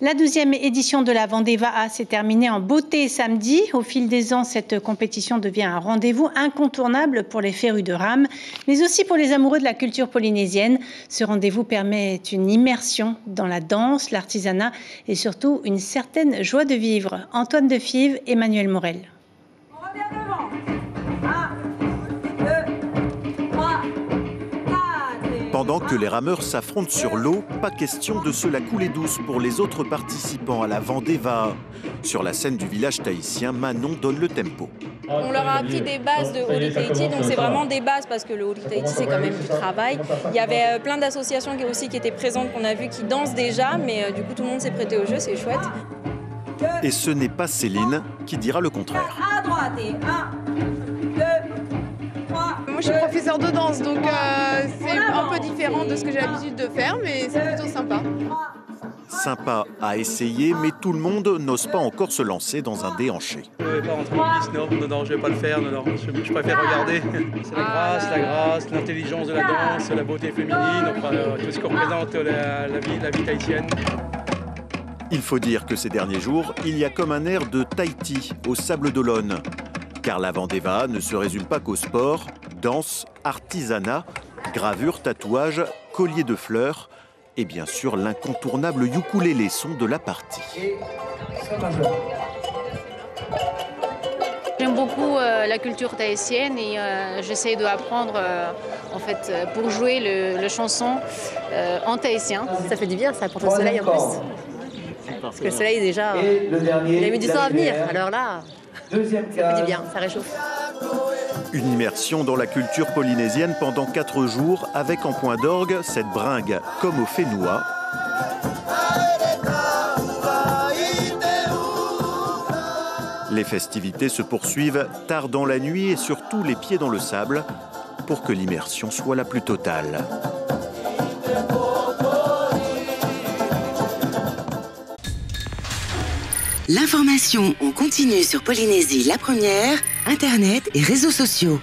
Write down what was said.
La 12e édition de la Vendée Va'a s'est terminée en beauté samedi. Au fil des ans, cette compétition devient un rendez-vous incontournable pour les férus de rame, mais aussi pour les amoureux de la culture polynésienne. Ce rendez-vous permet une immersion dans la danse, l'artisanat et surtout une certaine joie de vivre. Antoine Defive, Emmanuel Morel. On revient devant. 1, 2, 3, 4. Pendant que les rameurs s'affrontent sur l'eau, pas question de se la couler douce pour les autres participants à la Vendée Va'a. Sur la scène du village tahitien, Manon donne le tempo. On leur a appris des bases de Hori Tahiti, donc c'est vraiment des bases parce que le Hori Tahiti c'est quand même du travail. Il y avait plein d'associations aussi qui étaient présentes, qu'on a vu qui dansent déjà, mais du coup tout le monde s'est prêté au jeu, c'est chouette. Et ce n'est pas Céline qui dira le contraire. À droite et 1, 2, 3. Moi je suis professeure de danse, donc c'est un peu différent de ce que j'ai l'habitude de faire, mais c'est plutôt sympa. Sympa à essayer, mais tout le monde n'ose pas encore se lancer dans un déhanché. Je ne vais pas rentrer en piste, non, je ne vais pas le faire, non, je préfère regarder. C'est la grâce, l'intelligence de la danse, la beauté féminine, enfin, tout ce que représente la vie tahitienne. Il faut dire que ces derniers jours, il y a comme un air de Tahiti aux Sables d'Olonne. Car la Vendée Va'a ne se résume pas qu'au sport, danse, artisanat, gravure, tatouage, collier de fleurs et bien sûr l'incontournable ukulélé son de la partie. J'aime beaucoup la culture tahitienne et j'essaie d'apprendre en fait pour jouer le chanson en tahitien. Ça fait du bien, ça apporte le soleil en plus. Parce que le soleil déjà, il a mis du temps à venir, alors là, ça fait du bien, ça réchauffe. Une immersion dans la culture polynésienne pendant 4 jours avec en point d'orgue cette bringue comme au Fénoua. Les festivités se poursuivent tard dans la nuit et surtout les pieds dans le sable pour que l'immersion soit la plus totale. L'information en continu sur Polynésie la première, Internet et réseaux sociaux.